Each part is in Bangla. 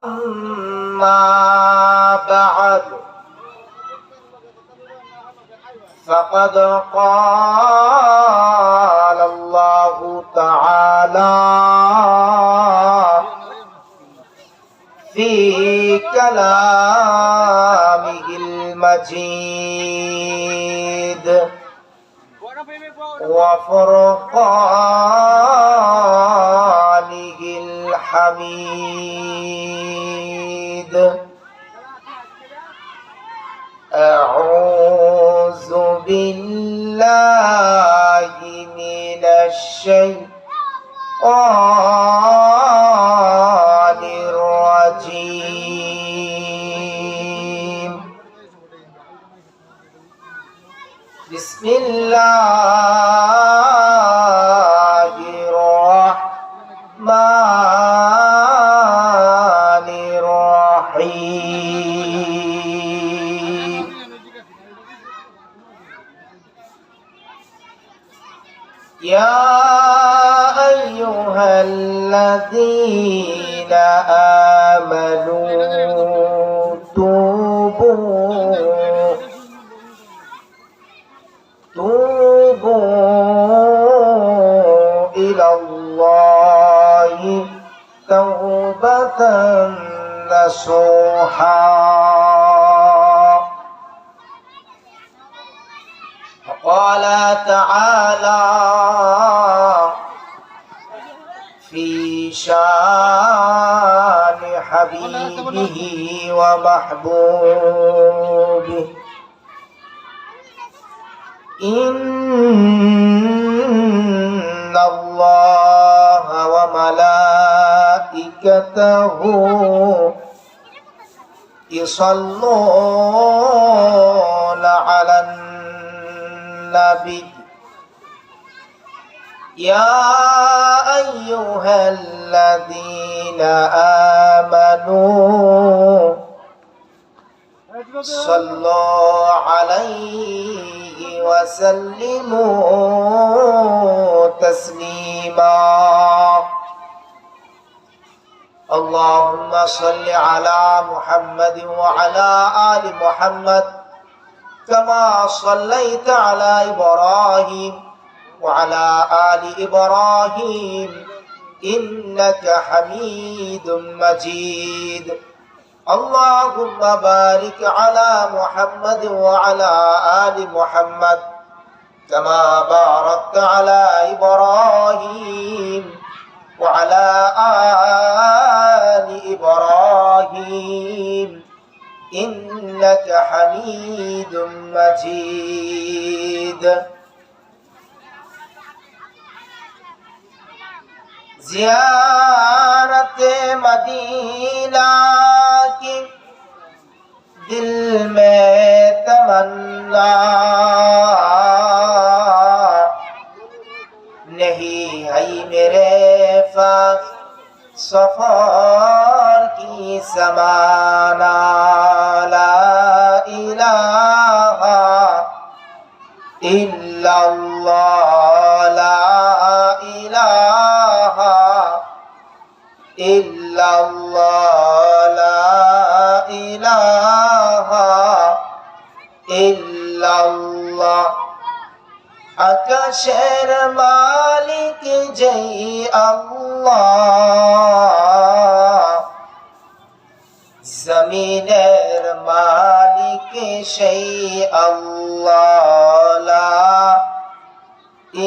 أما بعد فقد قال الله تعالى في كلامه المجيد وفرقانه الحميد. أعوذ بالله من الشيطان الرجيم. بسم الله الرحمن الرحيم. يا أيها الذين آمنوا توبوا إلى الله توبة نصوحا. وقال تعالى في شان حبيبه ومحبوبه: إن الله وملائكته يصلون على النبي يا أيها الذين آمنوا صلوا عليه وسلموا تسليما. اللهم صل على محمد وعلى آل محمد كما صليت على إبراهيم وعلى آل إبراهيم إنك حميد مجيد. اللهم بارك على محمد وعلى آل محمد كما باركت على إبراهيم وعلى آل إبراهيم إنك حميد مجيد. ज़ियारत मदीना की दिल में तमन्ना नहीं है मेरे पास सफर की समाना। ला इलाहा इल्लल्लाह ला इलाहा इल्लल्लाह ला इलाहा इल्लल्लाह। আকাশের মালিক যেই আল্লাহ, জমিনের মালিক সেই আল্লাহ। লা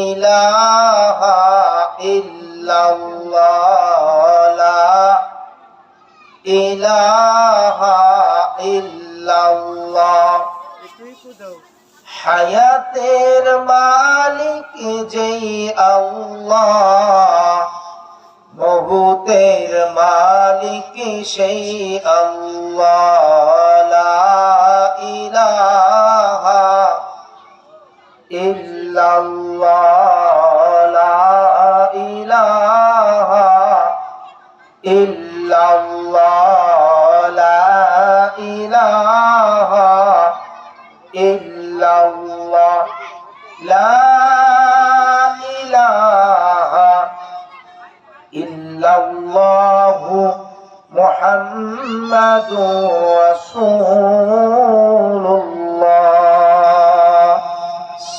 ইলাহা ইল্লাল্লাহ লা ইলাহা ইল্লাল্লাহ। হায়াতের মালিক যেই আল্লাহ, মৌতের মালিক সেই আল্লাহ। লা ইলাহা ইল্লাল্লাহ লা ইলাহা ইল্লাল্লাহ লা ইলাহা ইল্লাল্লাহ লা ইলাহা ইল্লাল্লাহু মুহাম্মাদুর মুহাম্মাদুর রাসূলুল্লাহ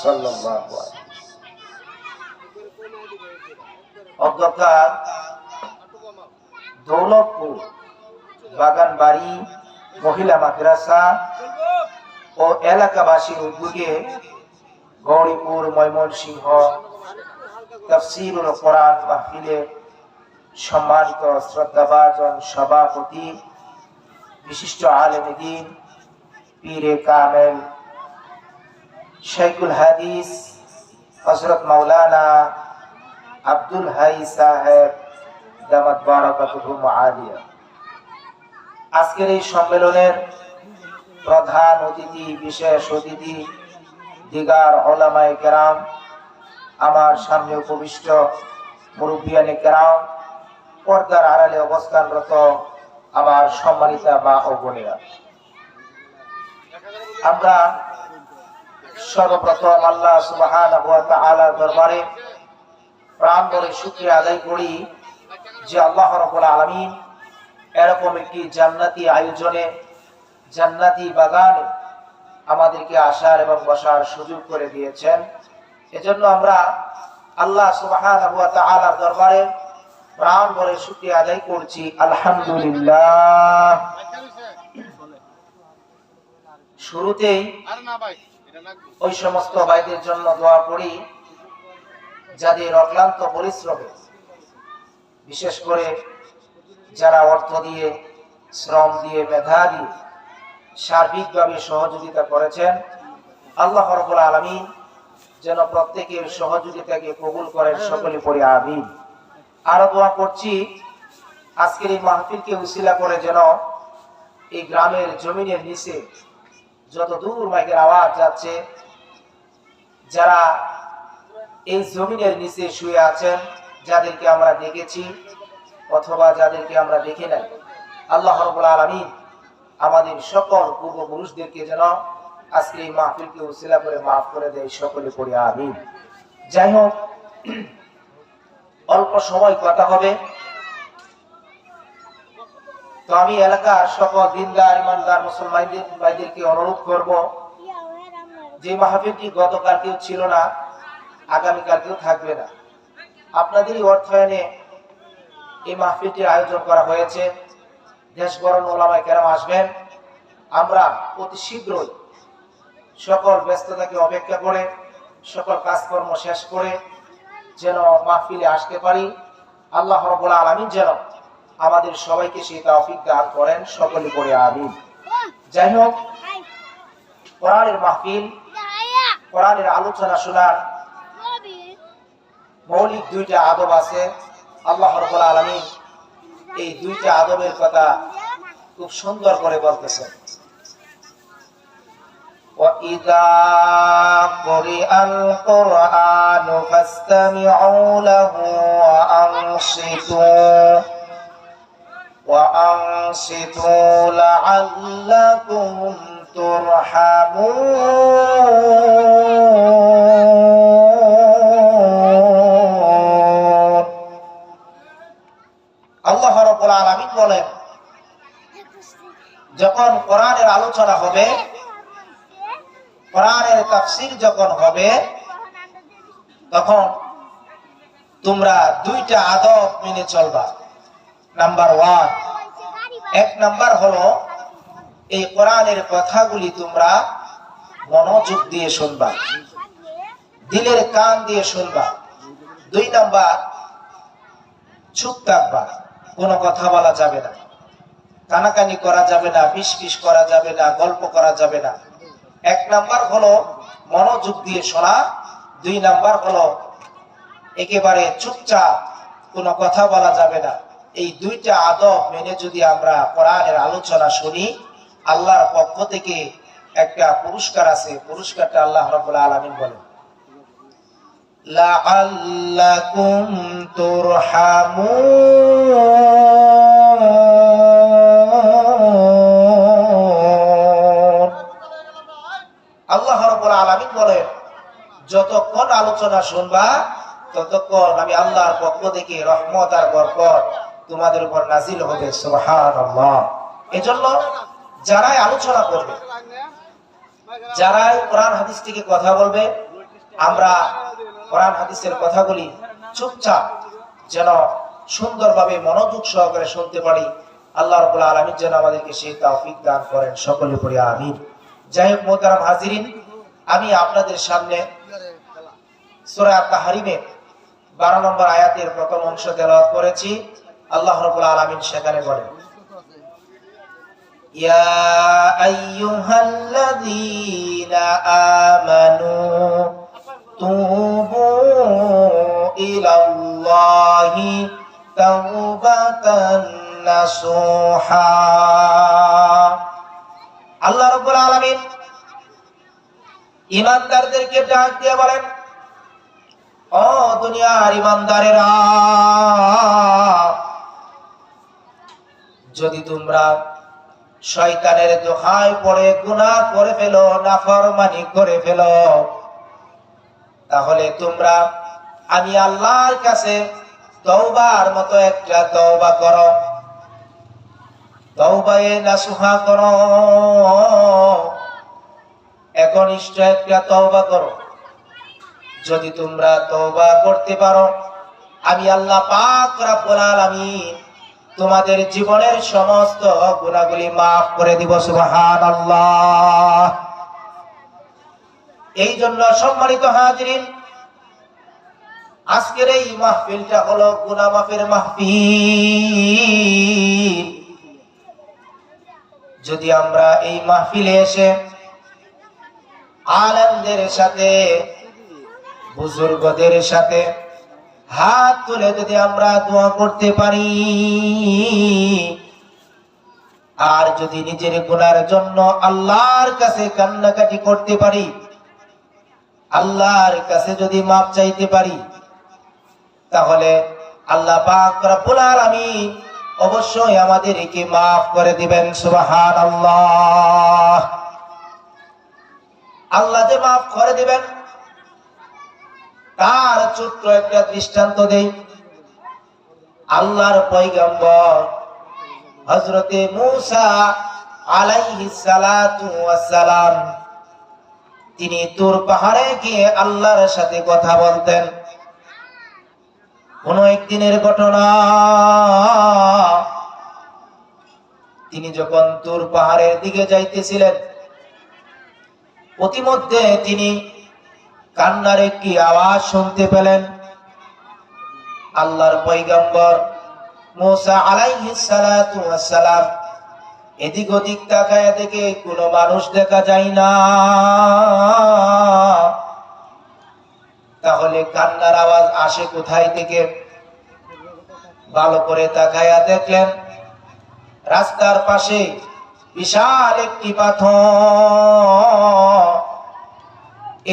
সাল্লাল্লাহু আলাইহি অধ্যকার দৌলতপুর বাগানবাড়ি মহিলা মাদ্রাসা ও এলাকাবাসীর উদ্যোগে গৌরীপুর ময়মনসিংহ তাফসীরুল কোরআন মাহফিলের সম্মানিত শ্রদ্ধাভাজন সভাপতি বিশিষ্ট আলেম দ্বীন পীরে কামেল শাইখুল হাদিস হযরত মাওলানা আব্দুল হাই সাহেব দামাত বারাকাতুহুম আলিয়া আজকের এই সম্মেলনের প্রধান অতিথি বিশেষ অতিথি দিগার উলামায়ে কেরাম আমার সামনে উপবিষ্ট মুরব্বিয়ানে কেরাম পর্দার আড়ালে অবস্থানরত আমার সম্মানিত মা ও বোনেরা আমরা সর্বপ্রথম আল্লাহ সুবহানাহু ওয়া তাআলার দরবারে প্রাণ ভরে শুকরিয়া আদায় করি যে আল্লাহ রাব্বুল আলামিন এরকম একটি জান্নাতি আয়োজনে জান্নাতি বাগানে আমাদেরকে আসার এবং বসার সুযোগ করে দিয়েছেন। এজন্য আমরা আল্লাহ সুবহানাহু ওয়া তাআলার দরবারে প্রাণ ভরে শুকরিয়া আদায় করছি আলহামদুলিল্লাহ। শুরুতেই ওই সমস্ত ভাইদের জন্য দোয়া করি যাদের অক্লান্ত পরিশ্রমে বিশেষ করে যারা অর্থ দিয়ে শ্রম দিয়ে মেধা দিয়ে সার্বিকভাবে সহযোগিতা করেছেন আল্লাহ রাব্বুল আলামিন যেন প্রত্যেকের সহযোগিতাকে কবুল করেন সকলে পড়ি আমিন। আরো দোয়া করছি আজকের এই মাহফিলকে উসিলা করে যেন এই গ্রামের জমিনের নিচে যত দূর মাইকের আওয়াজ যাচ্ছে যারা এই জমিনের নিচে শুয়ে আছেন যাদেরকে আমরা দেখেছি অথবা যাদেরকে আমরা দেখি নাই আল্লাহ রাব্বুল আলামিন আমাদের সকল পূর্বপুরুষদেরকে যেন আজকে এই মাহফিলকে উসিলা করে মাফ করে দেয় সকলে পড়ি আমিন। যাই হোক অল্প সময় কথা হবে তো আমি এলাকার সকল দিনদার ইমানদার মুসলমানদের ভাইদেরকে অনুরোধ করব যে মাহফিলটি গতকালকেও ছিল না আগামীকালকেও থাকবে না আপনাদেরই অর্থায়নে এই মাহফিলটির আয়োজন করা হয়েছে। দেশ বরণ ওলামায়ে কেরাম আসবেন আমরা অতি শীঘ্রই সকল ব্যস্ততাকে উপেক্ষা করে সকল কাজকর্ম শেষ করে যেন মাহফিলে আসতে পারি আল্লাহ রাব্বুল আলামিন যেন আমাদের সবাইকে সেই তৌফিক দান করেন সকলে পড়ে আমিন। যাই হোক কোরআনের মাহফিল কোরআনের আলোচনা শোনার মৌলিক দুইটা আদব আছে আল্লাহ রাব্বুল আলামিন এই দুইটা আদবের কথা খুব সুন্দর করে বলতেছেন وَإِذَا قُرِئَ الْقُرْآنُ فَاسْتَمِعُوا لَهُ وَأَنصِتُوا لَعَلَّكُمْ تُرْحَمُونَ আল্লাহ রাব্বুল আলামিন বলেন যখন কোরআনের আলোচনা হবে কোরআনের তাফসীর যখন হবে তখন তোমরা দুইটা আদব মেনে চলবা। নাম্বার 1 এক নাম্বার হলো এই কোরআনের কথাগুলি তোমরা মনোযোগ দিয়ে শুনবা দিলের কান দিয়ে শুনবা। 2 নাম্বার চুপ থাকবা কোনো কথা বলা যাবে না কানাকানি করা যাবে না বিষ করা যাবে না গল্প করা যাবে না। 1 নাম্বার হলো মনোযোগ দিয়ে শোনা 2 নাম্বার হলো একেবারে চুপচাপ কোনো কথা বলা যাবে না। এই দুইটা আদব মেনে যদি আমরা কোরআনের আলোচনা শুনি আল্লাহর পক্ষ থেকে একটা পুরস্কার আছে পুরস্কারটা আল্লাহ রাব্বুল আলামিন বলেন লাআল্লাকুম তুরহামুন। আল্লাহ রাব্বুল আলামিন বলেন যতক্ষণ আলোচনা শুনবা ততক্ষণ আমি আল্লাহর পক্ষ থেকে রহমত আর বরকত তোমাদের উপর নাজিল হবে। সুবহানাল্লাহ। এজন্য যারাই আলোচনা করবে, যারাই কোরআন হাদিস থেকে কথা বলবে, আমরা কোরআন হাদিসের কথাগুলি চুপচাপ যেন সুন্দরভাবে মনোযোগ সহকারে শুনতে পারি। আল্লাহ রাব্বুল আলামিন যেন আমাদেরকে সেই তৌফিক দান করেন, সকলে পড়ি আমিন। যাই হোক মোহতারাম হাজিরিন, আমি আপনাদের সামনে সূরা আত-তাহরিমের 12 নম্বর আয়াতের প্রথম অংশ তেলাওয়াত করেছি। আল্লাহ রাব্বুল আলামিন সেখানে বলেন, ইয়া আইয়ুহাল্লাযীনা আমানু তুবু ইলাল্লাহি তাওবাতান নাসুহা। আল্লাহ রাব্বুল আলামিন ঈমানদারদেরকে ডাক দিয়ে বলেন, ও দুনিয়ার ঈমানদারেরা, যদি তোমরা শয়তানের দোহায় পড়ে গুনাহ করে ফেলো, নাফরমানি করে ফেলো, তাহলে তোমরা আমি আল্লাহর কাছে তওবার মতো একটা তওবা করো, তওবায়ে নাসুহা করো, একনিষ্ঠ একটা তওবা করো। যদি তোমরা তওবা করতে পারো, আমি আল্লাহ পাক রব্বুল আলামিন তোমাদের জীবনের সমস্ত গুনাহগুলি maaf করে দিব। সুবহানাল্লাহ। এই জন্য সম্মানিত হাজিরিন, আজকের এই মাহফিলটা হলো গুনাহ মাফের মাহফিল। যদি আমরা এই মাহফিলে এসে আলেমদের সাথে, বুজুর্গদের সাথে হাত তুলে যদি আমরা দোয়া করতে পারি, আর যদি নিজের গুনার জন্য আল্লাহর কাছে কান্নাকাটি করতে পারি, আল্লাহর কাছে যদি মাপ চাইতে পারি, তাহলে আল্লাহ পাক রব্বুল আলামিন অবশ্যই আমাদেরকে মাফ করে দিবেন। সুবহানাল্লাহ। আল্লাহ যে মাফ করে দিবেন তার ছোট্ট একটা দৃষ্টান্ত দেই। আল্লাহর পয়গম্বর হযরতে মূসা আলাইহিস সালাতু ওয়াস সালাম, তিনি তুর পাহাড়ে গিয়ে আল্লাহর সাথে কথা বলতেন। কোন একদিনের ঘটনা, তিনি যখন তুর পাহাড়ের দিকে যাইতেছিলেন, প্রতিমধ্যে তিনি কান্নার একটি আওয়াজ শুনতে পেলেন। আল্লাহর পয়গম্বর মূসা আলাইহিস সালাতু ওয়াস সালাম এদিক ওদিক তাকায়া দেখে কোনো মানুষ দেখা যায় না। তাহলে কান্নার আওয়াজ আসে কোথায় থেকে? ভালো করে তাকায়া দেখলেন রাস্তার পাশে বিশাল একটি পাথর,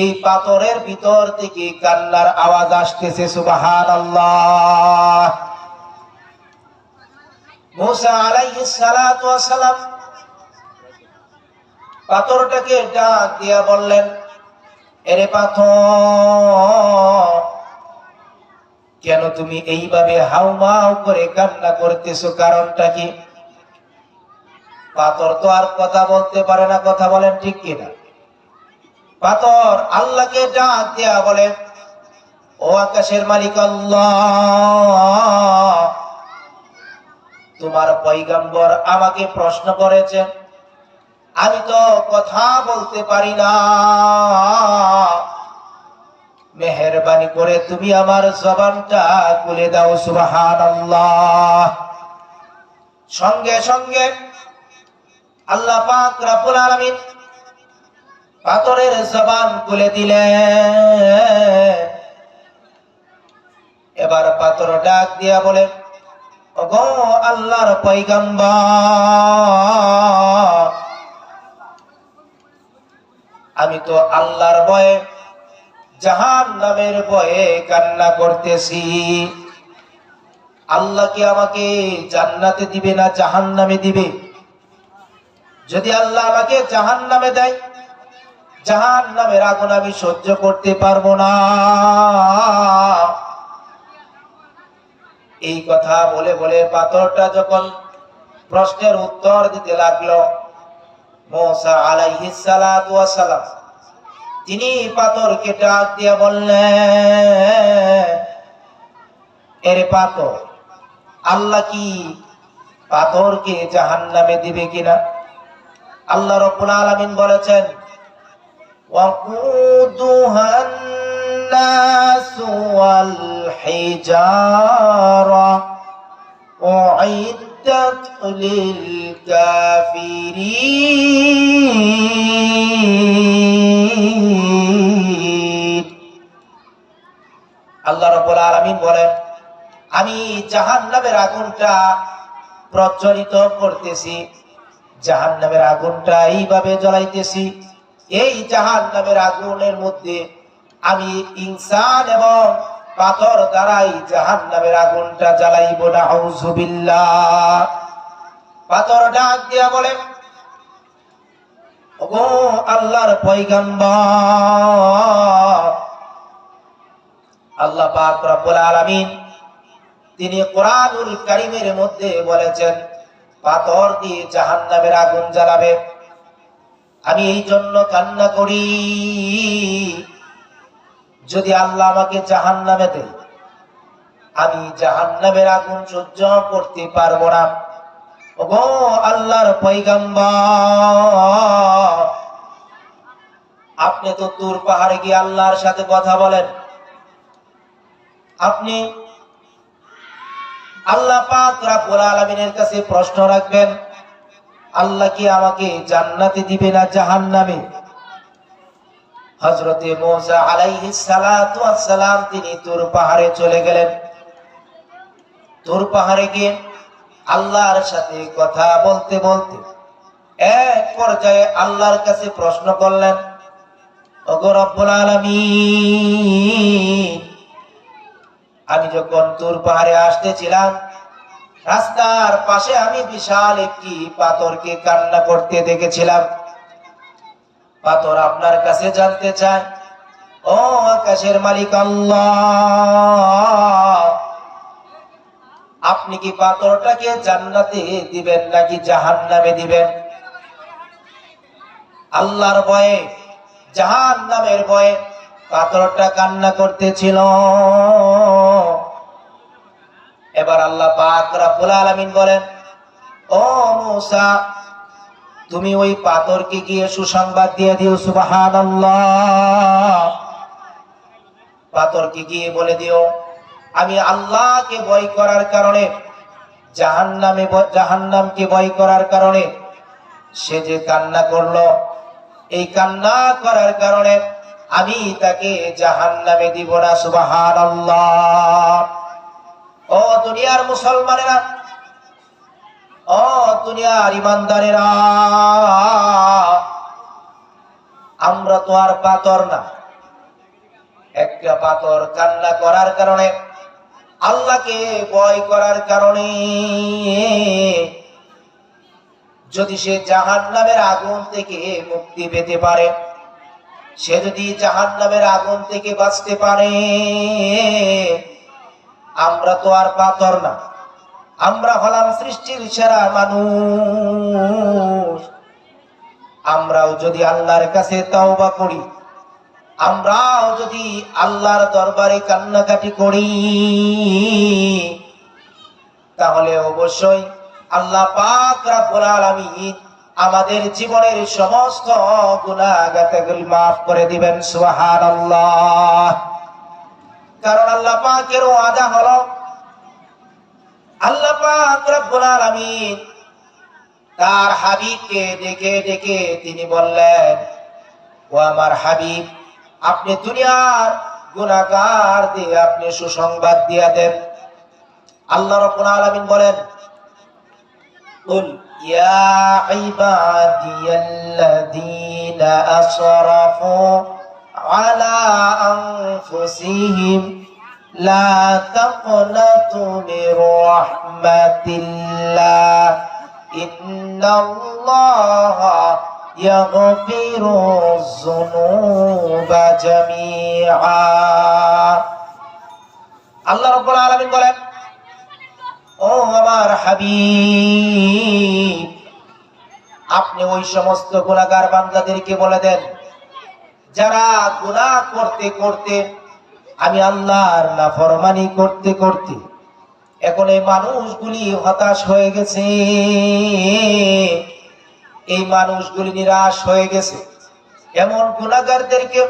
এই পাথরের ভিতর থেকে কান্নার আওয়াজ আসতেছে। সুবহানাল্লাহ। মূসা আলাইহিস সালাতু ওয়াস সালাম পাথরটাকে ডাক দিয়া বললেন, এরে পাথর, কেন তুমি এইভাবে হাউমাউ করে কান্না করতেছো? কারণটা কি? পাথর তো আর কথা বলতে পারে না, কথা বলেন ঠিক কিনা? পাথর আল্লাহকে ডাক দিয়া বলে, ও আকাশের মালিক আল্লাহ, তোমার পয়গম্বর আমাকে প্রশ্ন করেছেন, আমি তো কথা বলতে পারি না, মেহেরবানি করে তুমি আমার জবানটা খুলে দাও। সুবহানাল্লাহ। সঙ্গে সঙ্গে আল্লাহ পাক রব্বুল আলামিন পাথরের জবান খুলে দিলেন। এবার পাথর ডাক দিয়া বলে, ওগো আল্লাহর পয়গম্বর, আমি তো আল্লাহর ভয়ে, জাহান্নামের ভয়ে কান্না করতেছি। আল্লাহ কি আমাকে জান্নাতে দিবে না জাহান্নামে দিবে? যদি আল্লাহ আমাকে জাহান্নামে দেয়, জাহান্নামের আগুন আমি সহ্য করতে পারবো না। এই কথা বলে বলে পাথরটা যখন প্রশ্নের উত্তর দিতে লাগলো, মুসা আলাইহিস সালাতু ওয়াস সালাম তিনি পাথরকে ডাক দিয়ে বললেন, এরে পাথর, আল্লাহ কি পাথরকে জাহান্নামে দিবে কিনা? আল্লাহ রাব্বুল আলামিন বলেছেন, ওয়াকুদুহান নাসু ওয়াল হিজারা উইদ্দাত লিল কাফিরিন। আল্লাহ রাব্বুল আলামিন বলেন, আমি জাহান্নামের আগুনটা প্রজ্বলিত করতেছি, জাহান্নামের আগুনটা এইভাবে জ্বলাইতেছি, এই জাহান্নামের আগুনের মধ্যে আমি ইনসান এবং পাথর দ্বারাই জাহান্নামের আগুনটা জ্বালাইব। নাউযুবিল্লাহ। পাথর ডাক দিয়া বলে, ওগো আল্লাহর পয়গম্বর, আল্লাহ পাক রব্বুল আলামিন তিনি কোরআনুল কারীমের মধ্যে বলেছেন পাথর দিয়ে জাহান্নামের আগুন জ্বালাবে। আমি এই জন্য কান্না করি, যদি আল্লাহ আমাকে জাহান্নামে দেয়, আমি জাহান্নামের আগুন সহ্য করতে পারবো না। ওগো আল্লাহর পয়গম্বর, আপনি তো তুর পাহাড়ে গিয়ে আল্লাহর সাথে কথা বলেন, আপনি আল্লাহ পাক রব্বুল আলামিনের কাছে প্রশ্ন রাখবেন, আল্লাহ কি আমাকে জান্নাতে দিবে না জাহান্নামে? হযরতে মুসা আলাইহিস সালাতু ওয়াস সালাম তিনি তুর পাহাড়ে চলে গেলেন। তুর পাহাড়ে গিয়ে আল্লাহর সাথে কথা বলতে বলতে এক পর্যায়ে আল্লাহর কাছে প্রশ্ন করলেন, ওগো রব্বুল আলামিন, আমি যখন তুর পাহাড়ে আসতেছিলাম, রাস্তার পাশে আমি বিশাল একটি পাথরকে কান্না করতে দেখেছিলাম। পাথর আপনার কাছে জানতে চায়, ও আকাশের মালিক আল্লাহ, আপনি কি পাথরটাকে জান্নাতে দিবেন নাকি জাহান্নামে দিবেন? আল্লাহর ভয়ে, জাহান্নামের ভয়ে পাথরটা কান্না করতেছিল। এবার আল্লাহ পাক রব্বুল আলামিন বলেন, ও মুসা, তুমি ওই পাথরকে গিয়ে সুসংবাদ দিয়ে দিও। সুবহানাল্লাহ। পাথরকে গিয়ে বলে দিও, আমি আল্লাহকে ভয় করার কারণে, জাহান্নামকে ভয় করার কারণে সে যে কান্না করলো, এই কান্না করার কারণে আমি তাকে জাহান্নামে দিব না। সুবহানাল্লাহ। ও দুনিয়ার মুসলমানেরা, ও দুনিয়ার ইমানদারেরা, আমরা তো আর পাথর না। একটা পাথর কান্না করার কারণে, আল্লাহকে ভয় করার কারণে যদি সে জাহান্নামের আগুন থেকে মুক্তি পেতে পারে, সে যদি জাহান্নামের আগুন থেকে বাঁচতে পারে, আমরা তো আর পাথর না, আমরা হলাম সৃষ্টির সেরা মানুষ। আমরাও যদি আল্লাহর কাছে তাওবা করি, আমরাও যদি আল্লাহর দরবারে কান্নাকাটি করি, তাহলে অবশ্যই আল্লাহ পাক রব্বুল আলামিন আমাদের জীবনের সমস্ত গুনাহগাতাগুলি মাফ করে দিবেন। সুবহানাল্লাহ। কারণ আল্লাহ পাকের ওয়াদা হলো, আল্লাহ পাক রব্বুল আলামিন তার হাবিবকে ডেকে ডেকে তিনি বললেন, ও আমার হাবিব, আপনি দুনিয়ার গুনাহগার দিয়ে আপনি সুসংবাদ দিয়ে দেন। আল্লাহ রাব্বুল আলামিন বলেন, কুল ইয়া ইবাদিয়াল্লাযীনা আসরাফু আলা আনফুসিহিম লা তাকনাতু মির রাহমাতিল্লাহ ইন্নাল্লাহা ইয়াগফিরুয যুনুবা জামিআ। আল্লাহ রাব্বুল আলামিন বলেন, ও আমার হাবিব, আপনি ওই সমস্ত গুনাহগার বান্দাদেরকে বলে দেন যারা গুনাহ করতে করতে, আমি আল্লাহর নাফরমানি করতে করতে এখন এই মানুষগুলি হতাশ হয়ে গেছে, এই মানুষগুলি নিরাশ হয়ে গেছে, এমন গুনাহগারদেরকে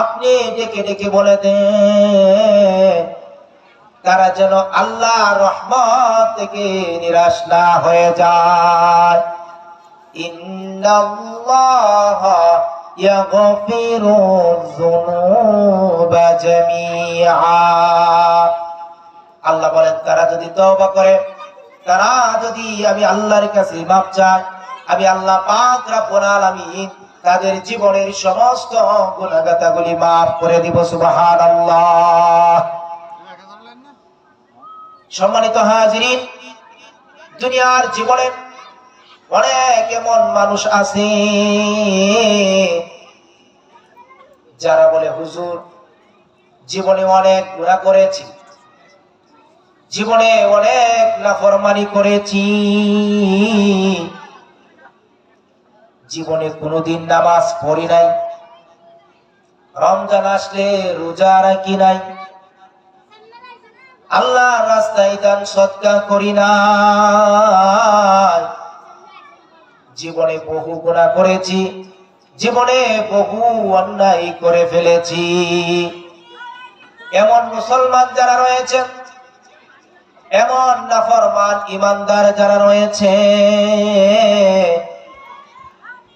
আপনি ডেকে ডেকে বলে দেন তারা যেন আল্লাহর রহমত থেকে নিরাশ না হয়ে যায়। ইন্নাল্লাহা ইয়াগফিরু যুনুবা জামিআ, আল্লাহ বলেন তারা যদি তওবা করে, তারা যদি আমি আল্লাহর কাছে মাফ চায়, আমি আল্লাহ পাক রব্বুল আলামিন তাদের জীবনের সমস্ত গুনাহগাতাগুলি মাফ করে দিব। সুবহানাল্লাহ। সম্মানিত হাজিরিন, দুনিয়ার জীবনে অনেক এমন মানুষ আছে যারা বলে হুজুর জীবনে অনেক গুনাহ করেছি, জীবনে অনেক নাফরমানি করেছি, জীবনে কোনোদিন নামাজ পড়ি নাই, রমজান আসলে রোজা রাখি নাই, আল্লাহর রাস্তায় দান সদকা করি নাই, জীবনে বহু গুনাহ করেছি, জীবনে বহু অন্যায় করে ফেলেছি। এমন মুসলমান যারা রয়েছে, এমন নাফরমান ঈমানদার যারা রয়েছে,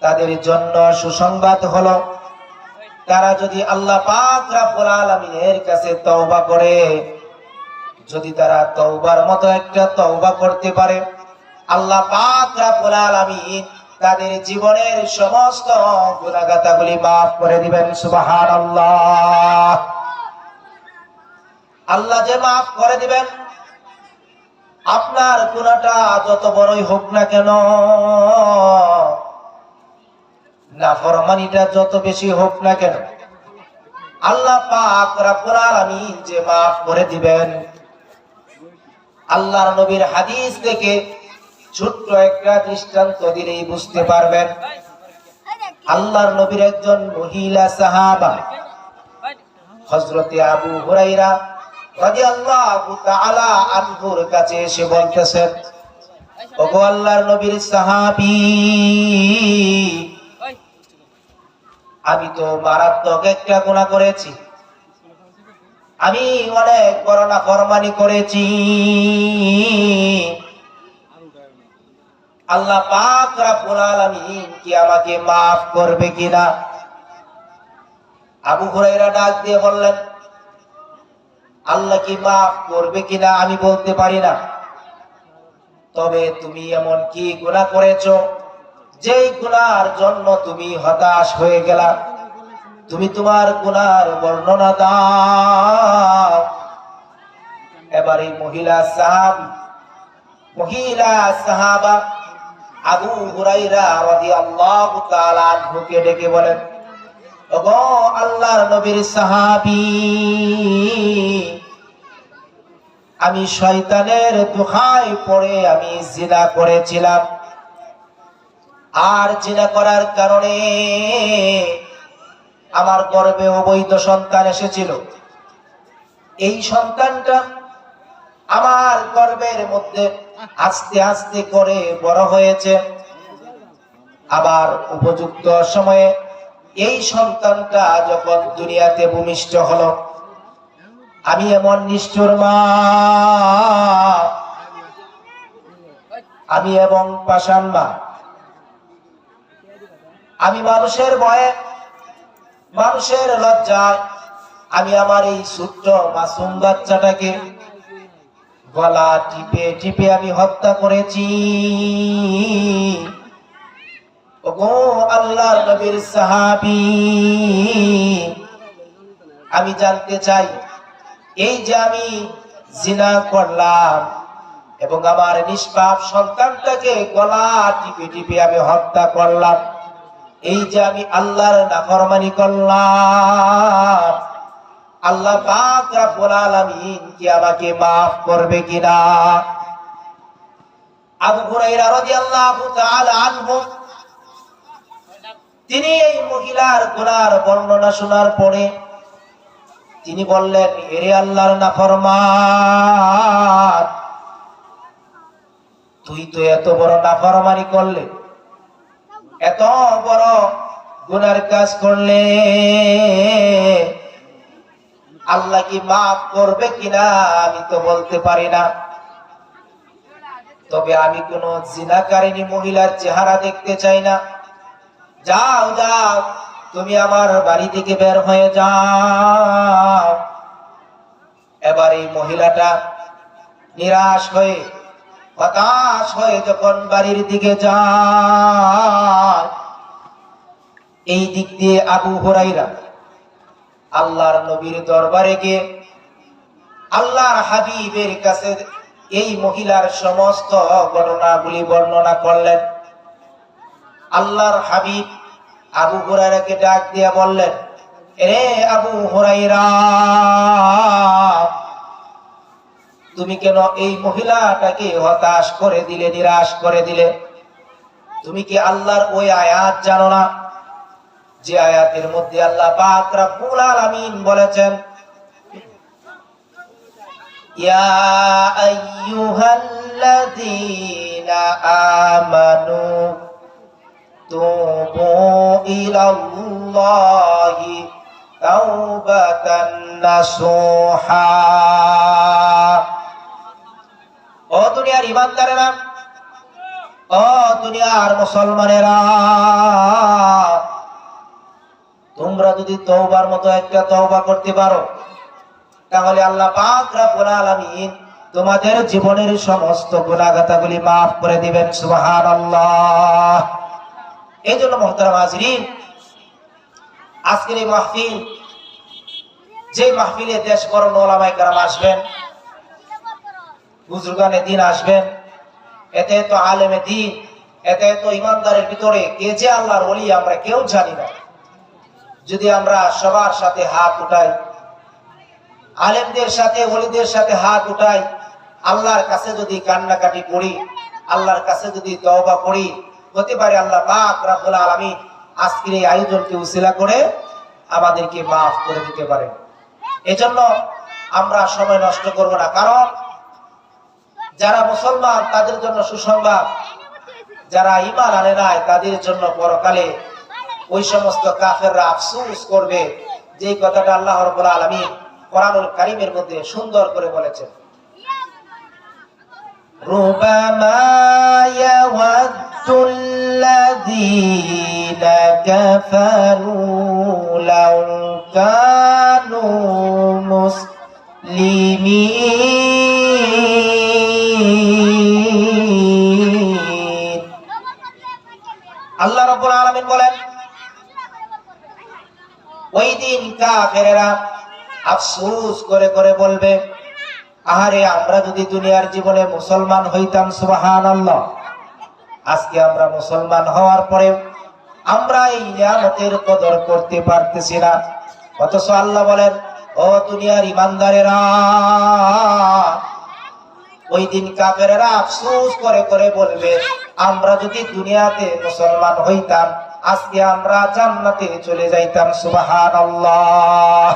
তাদের জন্য সুসংবাদ হলো তারা যদি আল্লাহ পাক রব্বুল আলামিনের কাছে তওবা করে, যদি তারা তওবার মতো একটা তওবা করতে পারে, আল্লাহ পাক রব্বুল আলামিন তাদের জীবনের সমস্ত গুনাহগাতাগুলি maaf করে দিবেন। সুবহানাল্লাহ। আল্লাহ যে maaf করে দিবেন, আপনার গুনাহটা যত বড়ই হোক না কেন, নাফরমানিটা যত বেশি হোক না কেন, আল্লাহ পাক রব্বুল আলামিন যে maaf করে দিবেন। আল্লাহর নবীর হাদিস থেকে ছোট্ট একটা দৃষ্টান্ত দিলেই বুঝতে পারবেন। আল্লাহর নবীর একজন মহিলা সাহাবা হযরতে আবু হুরায়রা রাদিয়াল্লাহু তাআলা আনহুর কাছে এসে বলতেছেন, ওগো আল্লাহর নবীর সাহাবী, আমি তো মারাত্মক একটা গুনাহ করেছি, আমি অনেক বড় নাফরমানি করেছি, আল্লাহ পাক রব্বুল আলামিন কি আমাকে maaf করবে কিনা? আবু হুরায়রা ডাক দিয়ে বললেন, আল্লাহ কি maaf করবে কিনা আমি বলতে পারি না, তবে তুমি এমন কি গুনাহ করেছো যেই গুনাহর জন্য তুমি হতাশ হয়ে গেলা, তুমি তোমার গুনাহর বর্ণনা দাও। এবার এই মহিলা সাহাবা আবু হুরায়রা রাদিয়াল্লাহু তাআলা আনহুকে ডেকে বলেন, ওগো আল্লাহর নবীর সাহাবী, আমি শয়তানের দোহায় পড়ে আমি জিনা করেছিলাম, আর জিনা করার কারণে আমার গর্ভে অবৈধ সন্তান এসেছিল। এই সন্তানটা আমার গর্ভের মধ্যে আস্তে আস্তে করে বড় হয়েছে, আবার উপযুক্ত সময়ে এই সন্তানটা যখন দুনিয়াতে ভূমিষ্ঠ হলো, আমি এমন নিষ্ঠুর মা, আমি এবং পাষাণ মা, আমি মানুষের ভয়ে, মানুষের লজ্জায় আমি আমার এই ছোট্ট মাসুম বাচ্চাটাকে গলা টিপে টিপে আমি হত্যা করেছি। ওগো আল্লাহর নবীর সাহাবী, আমি জানতে চাই, এই যে আমি জিনা করলাম এবং আমার নিষ্পাপ সন্তানটাকে গলা টিপে টিপে আমি হত্যা করলাম, এই যে আমি আল্লাহর নাফরমানি করলাম, আল্লাহ পাক রব্বুল আলামিন কি আমাকে maaf করবে কিনা? আবু হুরায়রা রাদিয়াল্লাহু তাআলা আনহু তিনি এই মহিলার গুনার বর্ণনা শোনার পরে তিনি বললেন, হে আল্লাহর নাফরমান, তুই তো এত বড় নাফরমানি করলে, এত বড় গুনার কাজ করলে, আল্লাহ কি মাফ করবে কিনা আমি তো বলতে পারি না। তবে আমি কোন জিনাকারিনী মহিলার চেহারা দেখতে চাই না। যাও যাও, তুমি আমার বাড়ি থেকে বের হয়ে যাও। এবার এই মহিলাটা নিরাশ হয়ে, হতাশ হয়ে যখন বাড়ির দিকে যায়, এই দিক দিয়ে আবু হুরায়রা আল্লাহর নবীর দরবারে গিয়ে আল্লাহর হাবিবের কাছে এই মহিলার সমস্ত ঘটনাগুলি বর্ণনা করলেন। আল্লাহর হাবিব আবু হুরায়রাকে ডাক দিয়ে বললেন, এ আবু হুরায়রা, তুমি কেন এই মহিলাটাকে হতাশ করে দিলে, নিরাশ করে দিলে? তুমি কি আল্লাহর ওই আয়াত জানো না, যে আয়াতের মধ্যে আল্লাহ পাক রব্বুল আলামিন বলেছেন, ইয়া আইয়ুহাল্লাযীনা আমানু তুবু ইলাল্লাহি তাওবাতান নাসুহা। ও দুনিয়ার ঈমানদারেরা, ও দুনিয়ার মুসলমানেরা, তোমরা যদি তওবার মতো একটা তওবা করতে পারো, তাহলে আল্লাহ পাক রব্বুল আলামিন তোমাদের জীবনের সমস্ত গুনাহগাতাগুলি maaf করে দিবেন। সুবহানাল্লাহ। এইজন্য মুহতারাম হাজিরিন, আজকের এই মাহফিল, যে মাহফিলে দেশ বরণ ওলামায়ে কেরাম আসবেন, বুজুর্গানে দ্বীন আসবেন, এতে তো আলেমে দ্বীন, এতে তো ইমানদারের ভিতরে কে যে আল্লাহর ওলি আমরা কেউ জানি না। যদি আমরা সবার সাথে হাত উঠাই, আলেমদের সাথে ওলিদের সাথে হাত উঠাই, আল্লাহর কাছে যদি কান্নাকাটি করি, আল্লাহর কাছে যদি তওবা করি, হতে পারে আল্লাহ পাক রব্বুল আলামিন আজকের এই আয়োজনকে উসিলা করে আমাদেরকে maaf করে দিতে পারেন। এজন্য আমরা সময় নষ্ট করব না, কারণ যারা মুসলমান তাদের জন্য সুসংবাদ, যারা ঈমান আনে নাই তাদের জন্য পরকালে ওই সমস্ত কাফেররা আফসোস করবে, যে কথাটা আল্লাহ রাব্বুল আলামিন কোরআনুল কারীমের মধ্যে সুন্দর করে বলেছেন, রুবামা ইয়াওয়াদ্দুল্লাযীনা কাফারু লাউ কানু মুসলিমিন। আল্লাহ রাব্বুল আলামিন বলেন, ওই দিন কাফেরেরা আফসোস করে করে বলবে, আহারে আমরা যদি দুনিয়ার জীবনে মুসলমান হইতাম। সুবহানাল্লাহ। আজকে আমরা মুসলমান হওয়ার পরে আমরা এই নিয়ামতের কদর করতে পারতেছি না। অথচ আল্লাহ বলেন, ও দুনিয়ার ঈমানদারেরা, ওই দিন কাফেরেরা আফসোস করে করে বলবে, আমরা যদি দুনিয়াতে মুসলমান হইতাম, আজকে আমরা জান্নাতে চলে যাইতাম। সুবহানাল্লাহ।